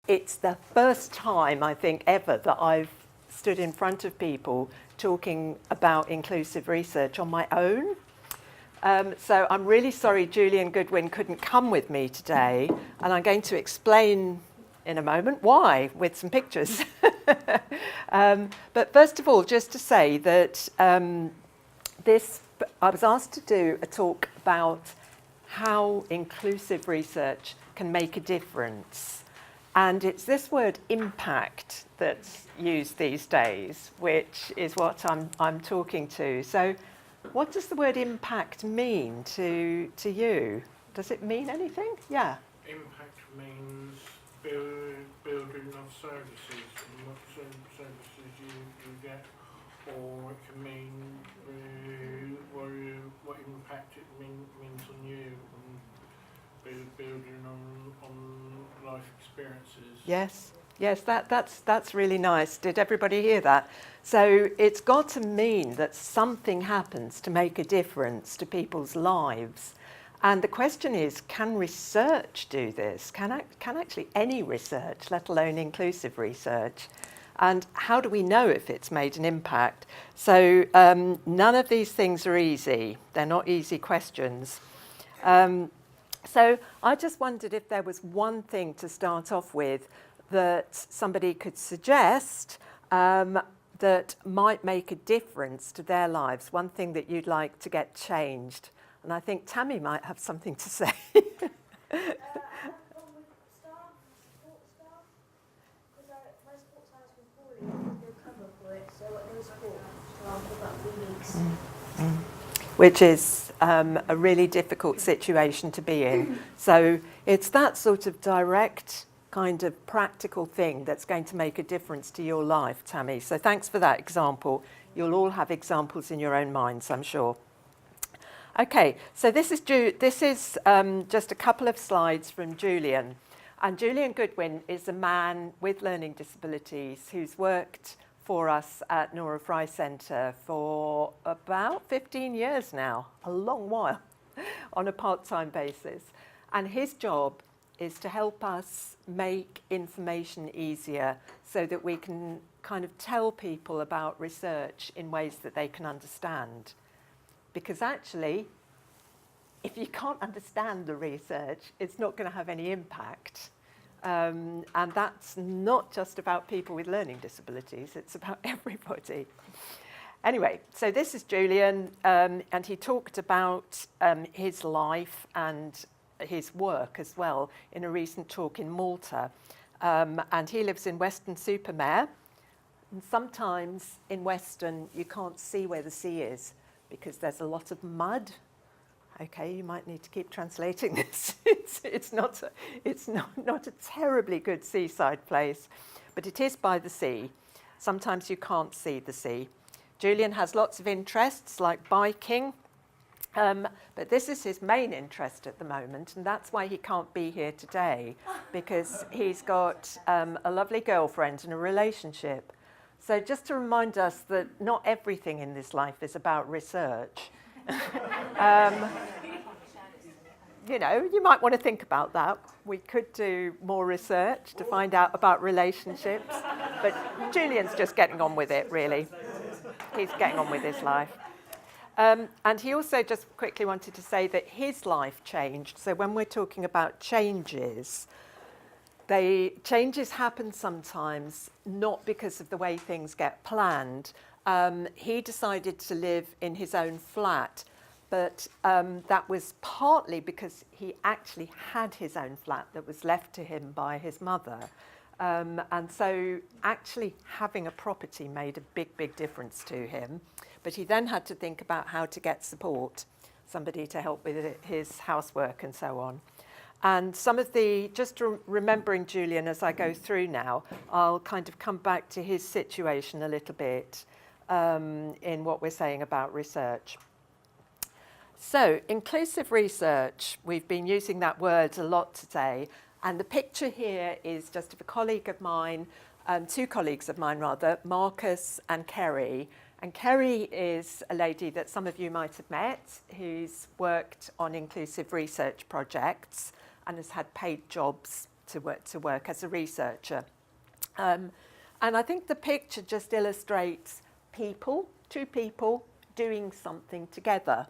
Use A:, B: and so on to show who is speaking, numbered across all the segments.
A: it's the first time, I think, ever that I've stood in front of people talking about inclusive research on my own. So I'm really sorry Julian Goodwin couldn't come with me today, and I'm going to explain in a moment why, with some pictures. But first of all, just to say that I was asked to do a talk about how inclusive research can make a difference. And it's this word impact that's used these days, which is what I'm talking to. So what does the word impact mean to you? Does it mean anything? Yeah.
B: Impact means building of services and what services you get, or it can mean what impact it means on you, and building on life experiences.
A: Yes, that's really nice. Did everybody hear that? So it's got to mean that something happens to make a difference to people's lives. And the question is, can research do this? Can actually any research, let alone inclusive research? And how do we know if it's made an impact? So none of these things are easy. They're not easy questions. So I just wondered if there was one thing to start off with that somebody could suggest that might make a difference to their lives, one thing that you'd like to get changed. And I think Tammy might have something to say. Which is a really difficult situation to be in. So it's that sort of direct kind of practical thing that's going to make a difference to your life, Tammy. So thanks for that example. You'll all have examples in your own minds, I'm sure. Okay, so this is just a couple of slides from Julian. And Julian Goodwin is a man with learning disabilities who's worked for us at Nora Fry Centre for about 15 years now, a long while, on a part-time basis. And his job is to help us make information easier so that we can kind of tell people about research in ways that they can understand. Because actually, if you can't understand the research, it's not going to have any impact. And that's not just about people with learning disabilities, it's about everybody. Anyway, so this is Julian, and he talked about his life and his work as well in a recent talk in Malta. And he lives in Weston-super-Mare. And sometimes in Weston, you can't see where the sea is because there's a lot of mud. Okay, you might need to keep translating this. It's not a terribly good seaside place, but it is by the sea. Sometimes you can't see the sea. Julian has lots of interests like biking, but this is his main interest at the moment, and that's why he can't be here today, because he's got a lovely girlfriend and a relationship. So just to remind us that not everything in this life is about research. You know, you might want to think about that. We could do more research to find out about relationships, but Julian's just getting on with it, really. He's getting on with his life. And he also just quickly wanted to say that his life changed. So when we're talking about changes, changes happen sometimes not because of the way things get planned. He decided to live in his own flat, but that was partly because he actually had his own flat that was left to him by his mother. And so actually having a property made a big, big difference to him. But he then had to think about how to get support, somebody to help with his housework and so on. And some of just remembering Julian as I go through now, I'll kind of come back to his situation a little bit in what we're saying about research. So, inclusive research, we've been using that word a lot today, and the picture here is just of a colleague of mine, two colleagues of mine rather, Marcus and Kerry. And Kerry is a lady that some of you might have met, who's worked on inclusive research projects and has had paid jobs to work as a researcher. And I think the picture just illustrates two people doing something together,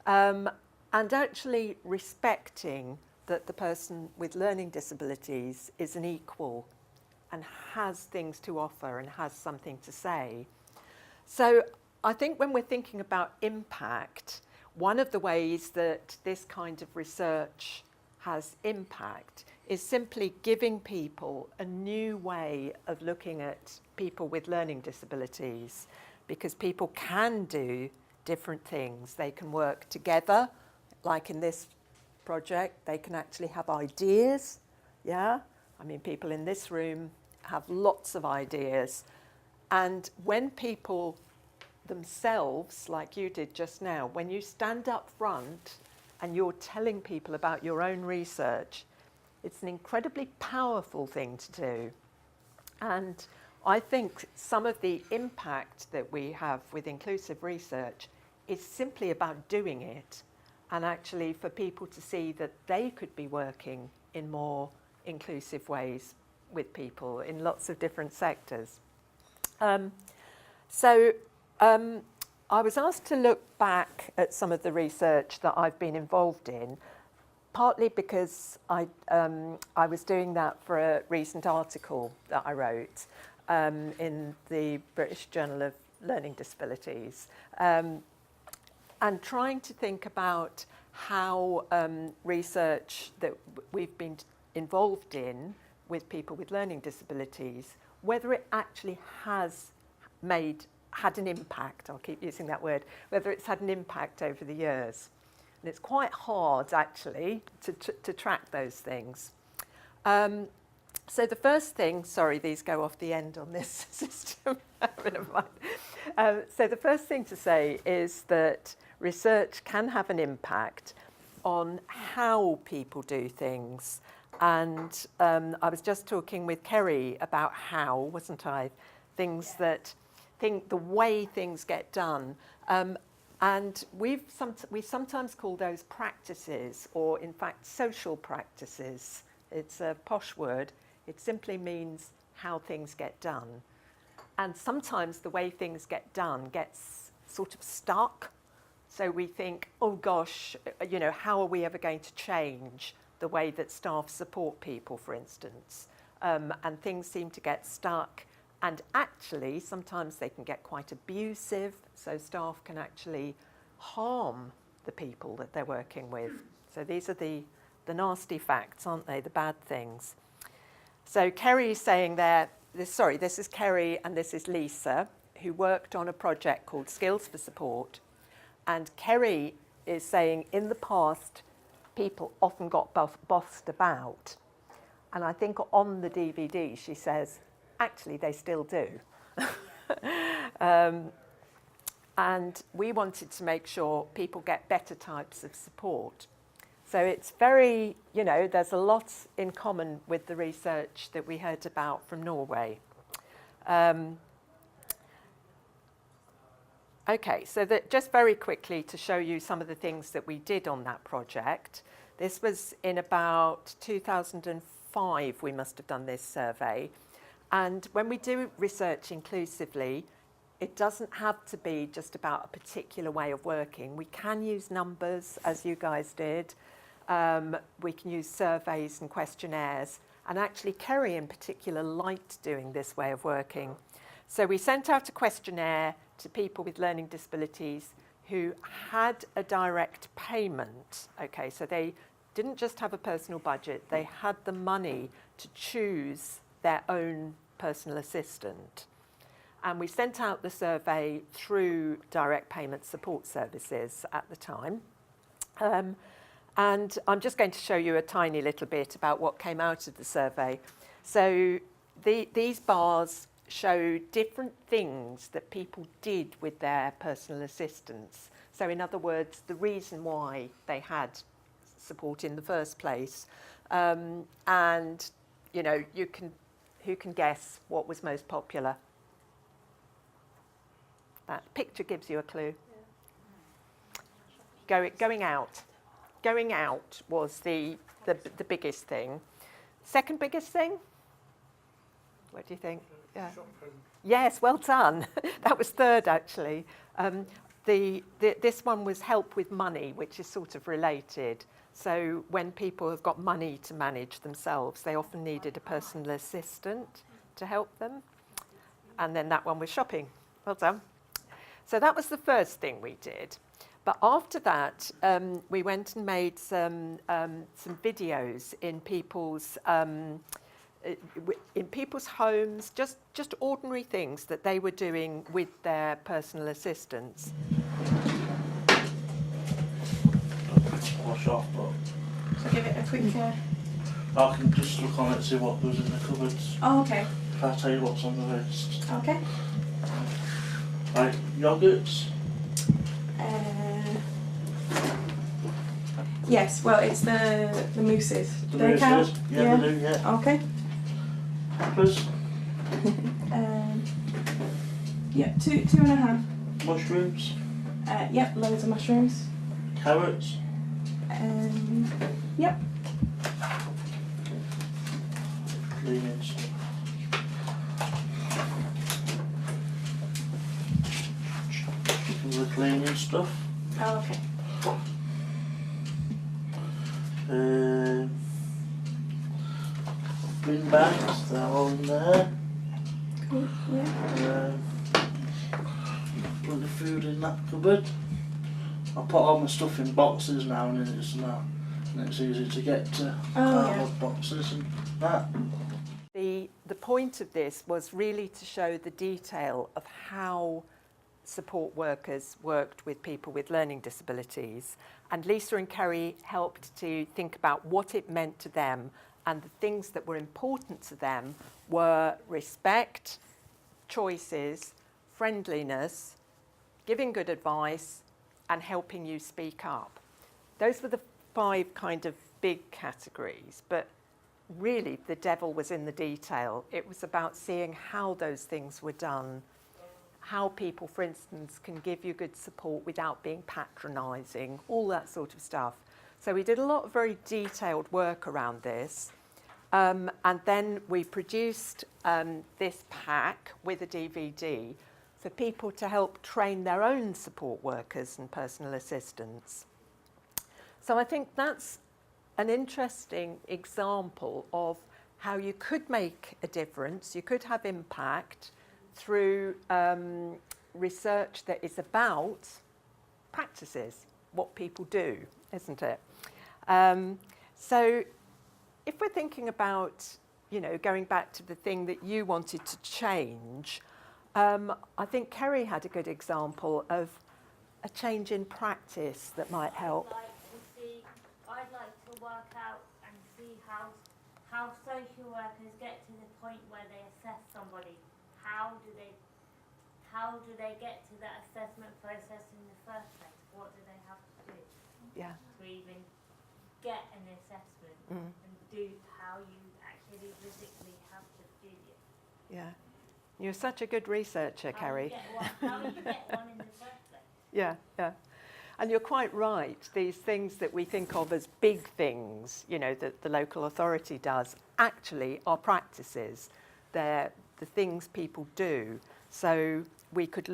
A: and actually respecting that the person with learning disabilities is an equal and has things to offer and has something to say. So I think when we're thinking about impact, one of the ways that this kind of research has impact is simply giving people a new way of looking at people with learning disabilities, because people can do different things. They can work together, like in this project, they can actually have ideas, yeah? I mean, people in this room have lots of ideas. And when people themselves, like you did just now, when you stand up front and you're telling people about your own research, it's an incredibly powerful thing to do. And I think some of the impact that we have with inclusive research is simply about doing it, and actually for people to see that they could be working in more inclusive ways with people in lots of different sectors. I was asked to look back at some of the research that I've been involved in, partly because I was doing that for a recent article that I wrote in the British Journal of Learning Disabilities, and trying to think about how research that we've been involved in with people with learning disabilities, whether it actually has had an impact, I'll keep using that word, whether it's had an impact over the years. And it's quite hard, actually, to track those things. So the first thing, sorry, these go off the end on this system. Never mind. So the first thing to say is that research can have an impact on how people do things. And I was just talking with Kerry about how, wasn't I? The way things get done. And we sometimes call those practices, or in fact social practices. It's a posh word. It simply means how things get done. And sometimes the way things get done gets sort of stuck. So we think, oh gosh, how are we ever going to change the way that staff support people, for instance? And things seem to get stuck. And actually, sometimes they can get quite abusive, so staff can actually harm the people that they're working with. So these are the nasty facts, aren't they? The bad things. So Kerry is saying there, this is Kerry and this is Lisa, who worked on a project called Skills for Support. And Kerry is saying in the past, people often got bossed about. And I think on the DVD, she says, actually, they still do. And we wanted to make sure people get better types of support. So it's very, there's a lot in common with the research that we heard about from Norway. Okay, so just very quickly to show you some of the things that we did on that project. This was in about 2005, we must have done this survey. And when we do research inclusively, it doesn't have to be just about a particular way of working. We can use numbers, as you guys did. We can use surveys and questionnaires. And actually, Kerry in particular liked doing this way of working. So we sent out a questionnaire to people with learning disabilities who had a direct payment. Okay, so they didn't just have a personal budget, they had the money to choose their own personal assistant. And we sent out the survey through direct payment support services at the time. And I'm just going to show you a tiny little bit about what came out of the survey. So these bars show different things that people did with their personal assistants. So in other words, the reason why they had support in the first place. And, who can guess what was most popular? That picture gives you a clue. Yeah. Going out. Going out was the biggest thing. Second biggest thing? What do you think? Yeah.
B: Shopping.
A: Yes, well done. That was third, actually. This one was help with money, which is sort of related. So when people have got money to manage themselves, they often needed a personal assistant to help them. And then that one was shopping. Well done. So that was the first thing we did. But after that, we went and made some videos in people's homes, just ordinary things that they were doing with their personal assistants.
C: Wash off, but
D: So give it a quick.
C: I can just look on it and see what goes in the cupboards.
D: Oh, okay.
C: If I tell you what's on the list.
D: Okay.
C: Right, yogurts.
D: Yes. Well, it's the mousses.
C: The
D: Do they count?
C: mousses. Yeah, they do. Yeah.
D: Okay.
C: Peppers.
D: Yeah, two and a half.
C: Mushrooms.
D: Yep, loads of mushrooms.
C: Carrots.
D: Yep.
C: Cleaning stuff. The cleaning stuff.
D: Oh, okay.
C: Bin bags, they're all in there.
D: Cool. Yeah.
C: Put the food in that cupboard. I put all my stuff in boxes now, and it's easy to get to cardboard boxes and that.
A: The point of this was really to show the detail of how support workers worked with people with learning disabilities. And Lisa and Kerry helped to think about what it meant to them, and the things that were important to them were respect, choices, friendliness, giving good advice, and helping you speak up. Those were the 5 kind of big categories, but really the devil was in the detail. It was about seeing how those things were done, how people, for instance, can give you good support without being patronising, all that sort of stuff. So we did a lot of very detailed work around this. And then we produced this pack with a DVD for people to help train their own support workers and personal assistants. So I think that's an interesting example of how you could make a difference, you could have impact through research that is about practices, what people do, isn't it? So if we're thinking about, going back to the thing that you wanted to change, I think Kerry had a good example of a change in practice that might help.
E: I'd like to work out and see how social workers get to the point where they assess somebody. How do they get to that assessment process in the first place? What do they have to do to even get an assessment and do how you actually physically have to do it?
A: Yeah. You're such a good researcher, Kerry.
E: How you get one in the first place?
A: Yeah. And you're quite right. These things that we think of as big things, that the local authority does, actually are practices. They're the things people do. So we could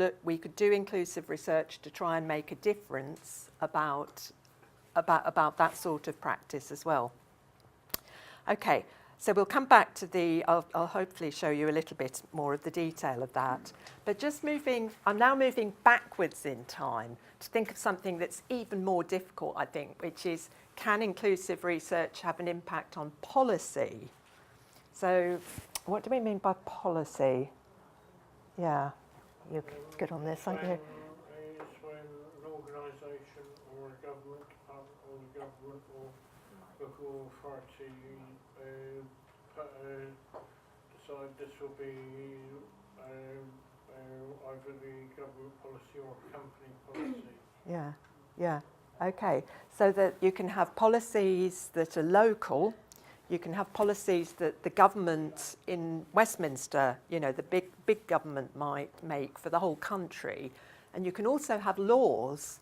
A: do inclusive research to try and make a difference about that sort of practice as well. Okay. So we'll come back to I'll hopefully show you a little bit more of the detail of that. But I'm now moving backwards in time to think of something that's even more difficult, I think, which is, can inclusive research have an impact on policy? So what do we mean by policy? Yeah, you're good on this, aren't you?
B: It's when an organisation or a government department or the government or local authority decide this will be either the government policy or company policy.
A: Yeah. Okay. So that you can have policies that are local, you can have policies that the government in Westminster, the big government might make for the whole country, and you can also have laws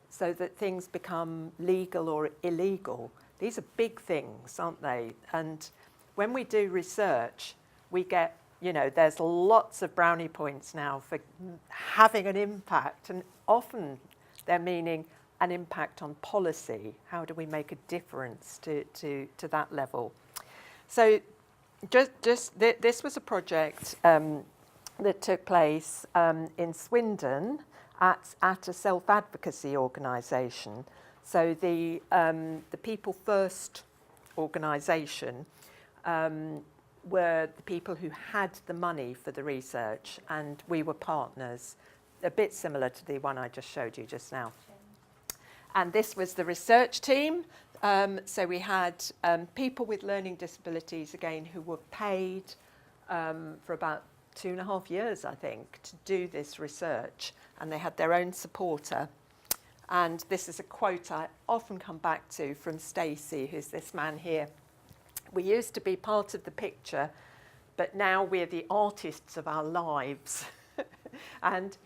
A: so that things become legal or illegal. These are big things, aren't they? And when we do research, we get, you know, there's lots of brownie points now for having an impact, and often they're meaning an impact on policy. How do we make a difference to that level? So this was a project that took place in Swindon at a self-advocacy organisation. So the People First organisation were the people who had the money for the research, and we were partners, a bit similar to the one I just showed you just now. And this was the research team. So we had people with learning disabilities, again, who were paid for about 2.5 years, I think, to do this research. And they had their own supporter. And this is a quote I often come back to from Stacey, who's this man here. We used to be part of the picture, but now we're the artists of our lives. And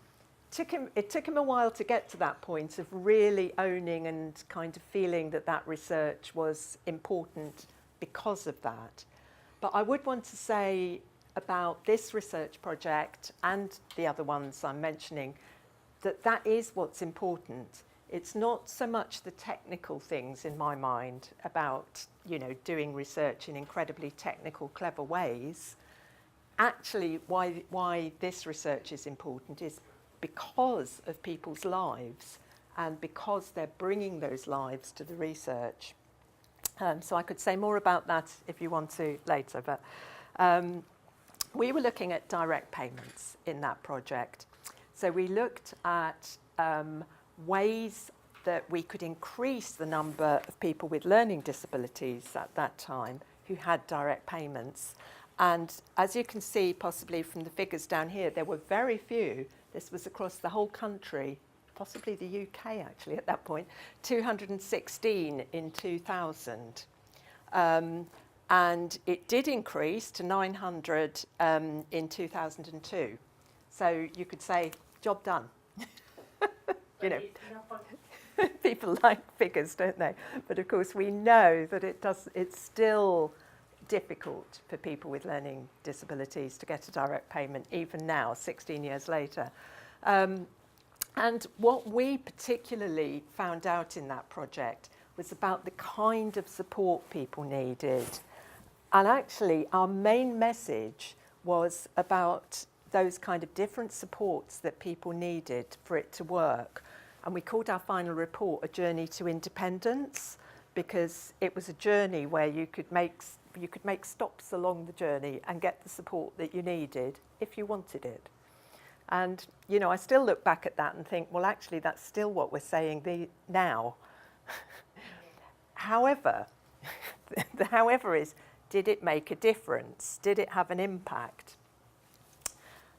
A: it took him a while to get to that point of really owning and kind of feeling that that research was important because of that. But I would want to say about this research project and the other ones I'm mentioning, that is what's important. It's not so much the technical things in my mind about, you know, doing research in incredibly technical, clever ways. Actually, why this research is important is because of people's lives and because they're bringing those lives to the research. So I could say more about that if you want to later, but we were looking at direct payments in that project. So we looked at ways that we could increase the number of people with learning disabilities at that time who had direct payments. And as you can see, possibly from the figures down here, there were very few. This was across the whole country, possibly the UK actually at that point, 216 in 2000. And it did increase to 900 in 2002. So you could say, job done. You know, people like figures, don't they? But of course we know that it's still difficult for people with learning disabilities to get a direct payment, even now, 16 years later. And what we particularly found out in that project was about the kind of support people needed. And actually, our main message was about those kind of different supports that people needed for it to work. And we called our final report A Journey to Independence, because it was a journey where you could make stops along the journey and get the support that you needed if you wanted it. And, you know, I still look back at that and think, well, actually, that's still what we're saying now. However, the however is, did it make a difference? Did it have an impact?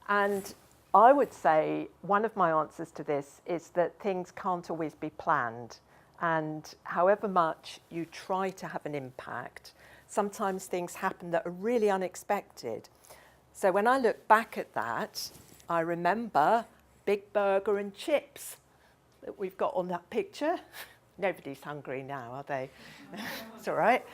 A: And I would say one of my answers to this is that things can't always be planned. And however much you try to have an impact, sometimes things happen that are really unexpected. So when I look back at that, I remember Big Burger and chips that we've got on that picture. Nobody's hungry now, are they? It's all right.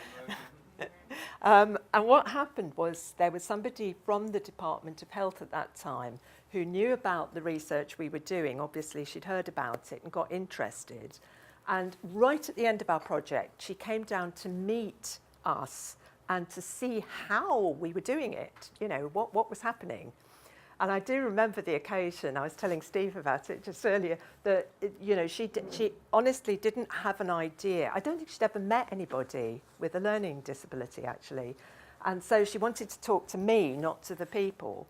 A: And what happened was there was somebody from the Department of Health at that time who knew about the research we were doing. Obviously, she'd heard about it and got interested. And right at the end of our project, she came down to meet us and to see how we were doing it, you know, what was happening. And I do remember the occasion, I was telling Steve about it just earlier, that, you know, she honestly didn't have an idea. I don't think she'd ever met anybody with a learning disability, actually. And so she wanted to talk to me, not to the people.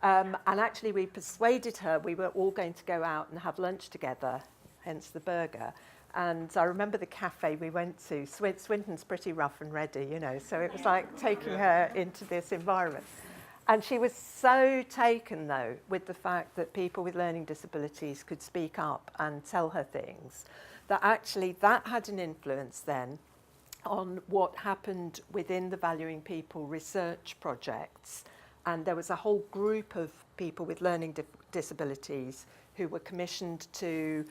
A: And actually we persuaded her we were all going to go out and have lunch together, hence the burger. And I remember the cafe we went to. Swindon's pretty rough and ready, you know, so it was like taking her into this environment. And she was so taken, though, with the fact that people with learning disabilities could speak up and tell her things, that actually that had an influence then on what happened within the Valuing People research projects. And there was a whole group of people with learning disabilities who were commissioned to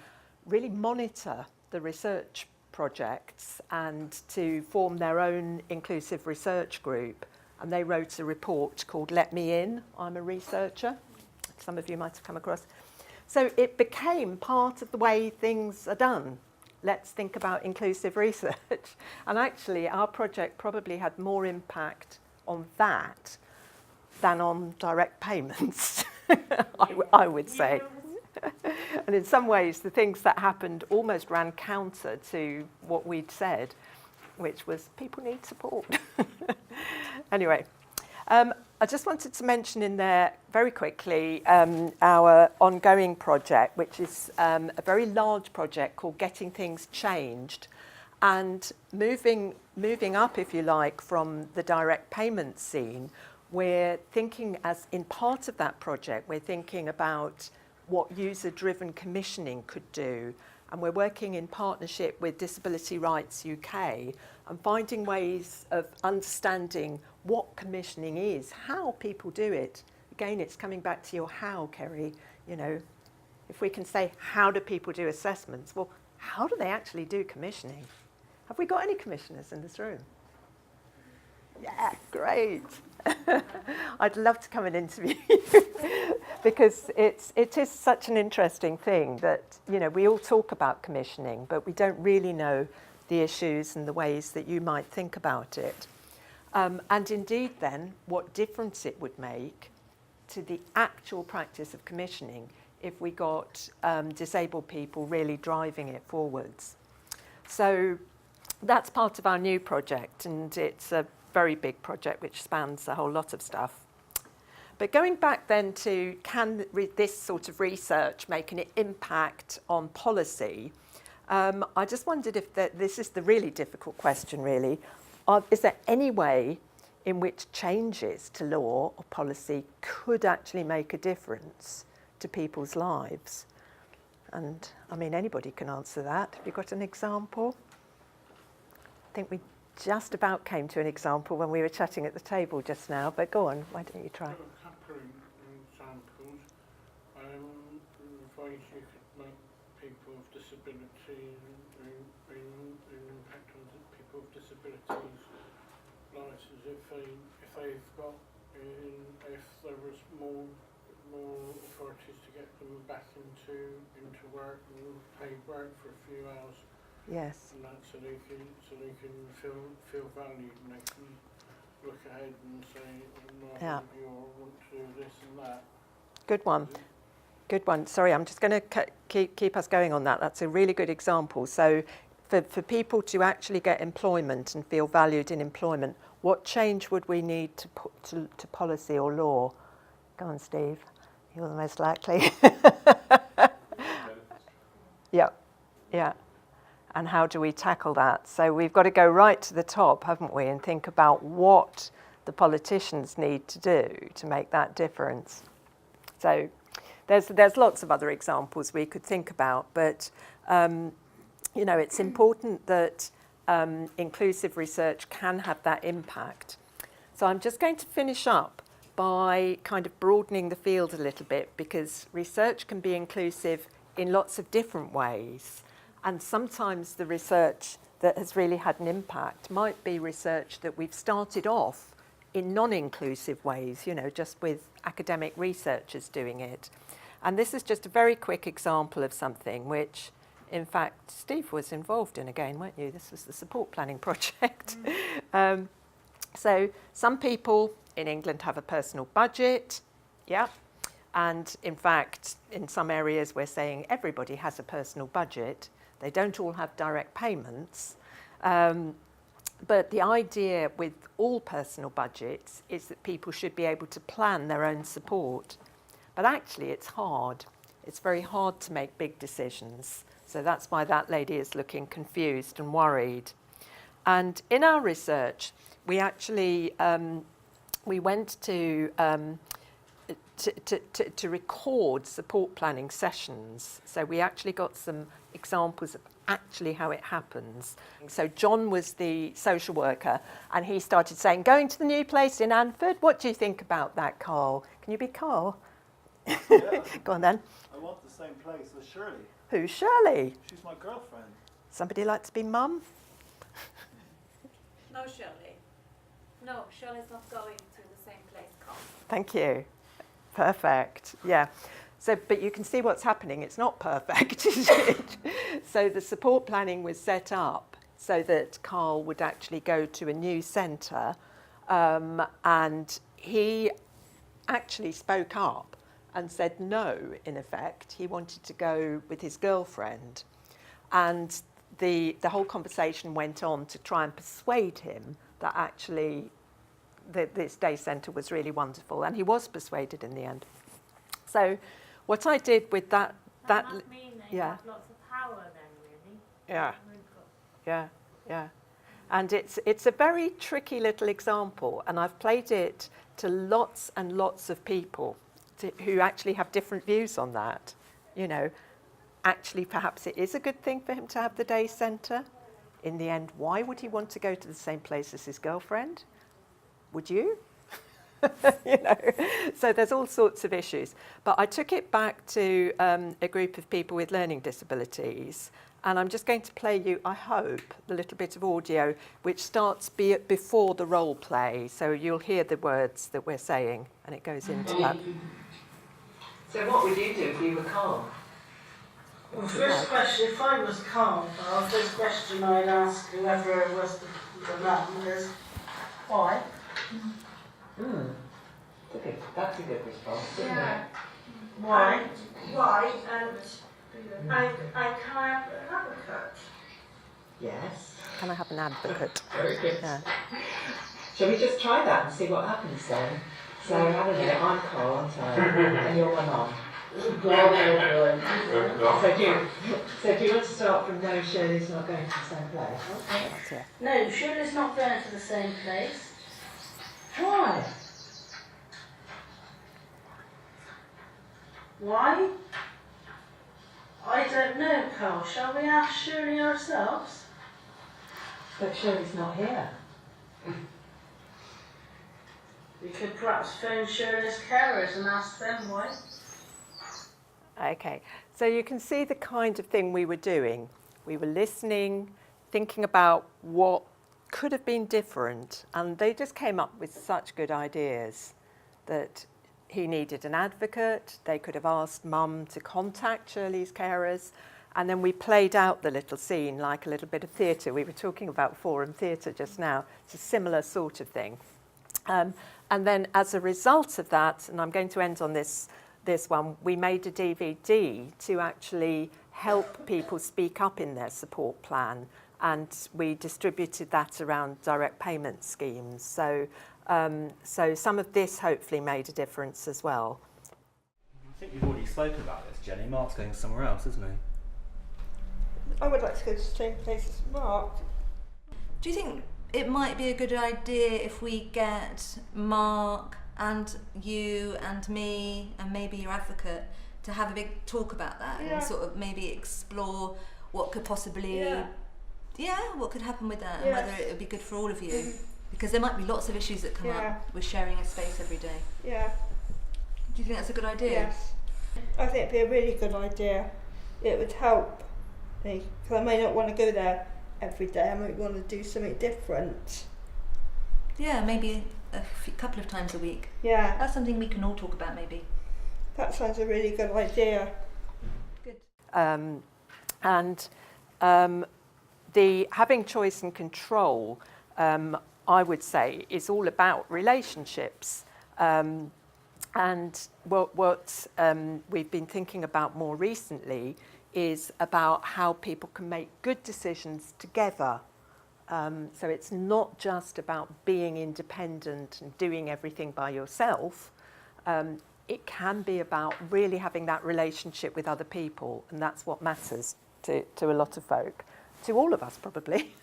A: really monitor the research projects and to form their own inclusive research group. And they wrote a report called Let Me In, I'm a Researcher. Some of you might have come across. So it became part of the way things are done. Let's think about inclusive research. And actually, our project probably had more impact on that than on direct payments, I would say. And in some ways, the things that happened almost ran counter to what we'd said, which was people need support. Anyway, I just wanted to mention in there very quickly our ongoing project, which is a very large project called Getting Things Changed, and moving up, if you like, from the direct payment scene. We're thinking, as in part of that project, we're thinking about what user-driven commissioning could do. And we're working in partnership with Disability Rights UK and finding ways of understanding what commissioning is, how people do it. Again, it's coming back to your how, Kerry. You know, if we can say, how do people do assessments? Well, how do they actually do commissioning? Have we got any commissioners in this room? Yeah, great. I'd love to come and interview you because it is such an interesting thing that, you know, we all talk about commissioning, but we don't really know the issues and the ways that you might think about it. And indeed then, what difference it would make to the actual practice of commissioning if we got disabled people really driving it forwards. So that's part of our new project, and it's a very big project which spans a whole lot of stuff. But going back then to, can this sort of research make an impact on policy? I just wondered if this is the really difficult question, really. Is there any way in which changes to law or policy could actually make a difference to people's lives? And I mean, anybody can answer that. Have you got an example? I think we just about came to an example when we were chatting at the table just now, but go on, why don't you try?
B: Happy examples. Ways you could make people with disabilities, impact on people with disabilities lives, as if they've got, if there was more authorities to get them back into work and paid work for a few hours.
A: Yes.
B: And that, so they can feel valued, and they can look ahead and say, I'm not
A: Yeah.
B: you, or I want to do this and that.
A: Good one. Good one. Sorry, I'm just going to keep us going on that. That's a really good example. So for people to actually get employment and feel valued in employment, what change would we need to put to policy or law? Go on, Steve. You're the most likely. Yeah. Yeah. And how do we tackle that? So we've got to go right to the top, haven't we, and think about what the politicians need to do to make that difference. So there's lots of other examples we could think about, but you know, it's important that inclusive research can have that impact. So I'm just going to finish up by kind of broadening the field a little bit, because research can be inclusive in lots of different ways. And sometimes the research that has really had an impact might be research that we've started off in non-inclusive ways, you know, just with academic researchers doing it. And this is just a very quick example of something which, in fact, Steve was involved in again, weren't you? This was the support planning project. So some people in England have a personal budget, yeah. And in fact, in some areas we're saying everybody has a personal budget. They don't all have direct payments. But the idea with all personal budgets is that people should be able to plan their own support. But actually it's hard. It's very hard to make big decisions. So that's why that lady is looking confused and worried. And in our research, we actually, we went to record support planning sessions. So we actually got some examples of actually how it happens. So John was the social worker, and he started saying, going to the new place in Anford, what do you think about that, Carl? Can you be Carl?
F: Yeah.
A: Go on then.
F: I want the same place as Shirley.
A: Who's Shirley?
F: She's my girlfriend.
A: Somebody like to be mum?
F: No, Shirley. No, Shirley's not going to the same place, Carl.
A: Thank you. Perfect. Yeah. So, but you can see what's happening. It's not perfect, is it? So the support planning was set up so that Carl would actually go to a new centre, and he actually spoke up and said no, in effect. He wanted to go with his girlfriend. And the whole conversation went on to try and persuade him that actually this day centre was really wonderful. And he was persuaded in the end. So what I did with that
E: That must mean they
A: yeah.
E: have lots of power then, really.
A: Yeah.
E: We've got-
A: Yeah. And it's a very tricky little example, and I've played it to lots and lots of people who actually have different views on that. You know, actually perhaps it is a good thing for him to have the day centre. In the end, why would he want to go to the same place as his girlfriend? Would you? You know, so there's all sorts of issues. But I took it back to a group of people with learning disabilities, and I'm just going to play you, I hope, the little bit of audio which starts before the role play, so you'll hear the words that we're saying, and it goes into that.
G: So what would you do if you were Carl?
C: Well, first question, if I was Carl, the first question I'd ask whoever was the mum is, why?
G: That's a good response, isn't it?
C: Why? Why? And I can have an advocate.
G: Yes.
A: Can I have an advocate?
G: Very good.
A: Yeah.
G: Shall we just try that and see what happens then? So, I don't know, I'm Carl, aren't I? And you're my mum. So do you want to start from no, Shirley's not going to the same place?
C: Okay. No, Shirley's not going to the same place.
G: Why?
C: Why? I don't know, Carl. Shall we ask Shirley ourselves?
G: But Shirley's not here.
C: We could perhaps phone Shirley's carers and ask them why.
A: Okay, so you can see the kind of thing we were doing. We were listening, thinking about what could have been different, and they just came up with such good ideas that he needed an advocate. They could have asked Mum to contact Shirley's carers, and then we played out the little scene like a little bit of theatre. We were talking about forum theatre just now. It's a similar sort of thing. And then as a result of that, and I'm going to end on this one, we made a DVD to actually help people speak up in their support plan, and we distributed that around direct payment schemes. So some of this hopefully made a difference as well.
H: I think we've already spoken about this, Jenny. Mark's going somewhere else, isn't he?
I: I would like to go to the same place as Mark.
J: Do you think it might be a good idea if we get Mark and you and me and maybe your advocate to have a big talk about that and sort of maybe explore what could possibly, what could happen with that and whether it would be good for all of you? Because there might be lots of issues that come up with sharing a space every day.
I: Yeah.
J: Do you think that's a good idea?
I: Yes. I think it'd be a really good idea. It would help me, because I may not want to go there every day. I might want to do something different.
J: Yeah, maybe a couple of times a week.
I: Yeah.
J: That's something we can all talk about maybe.
I: That sounds a really good idea.
J: Good.
A: The having choice and control, I would say, is all about relationships. And what we've been thinking about more recently is about how people can make good decisions together. So it's not just about being independent and doing everything by yourself. It can be about really having that relationship with other people, and that's what matters to a lot of folk, to all of us probably.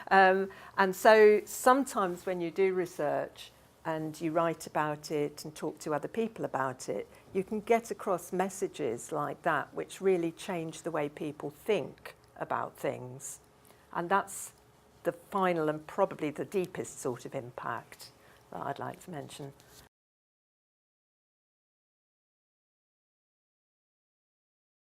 A: And so sometimes when you do research and you write about it and talk to other people about it, you can get across messages like that which really change the way people think about things. And that's the final and probably the deepest sort of impact that I'd like to mention.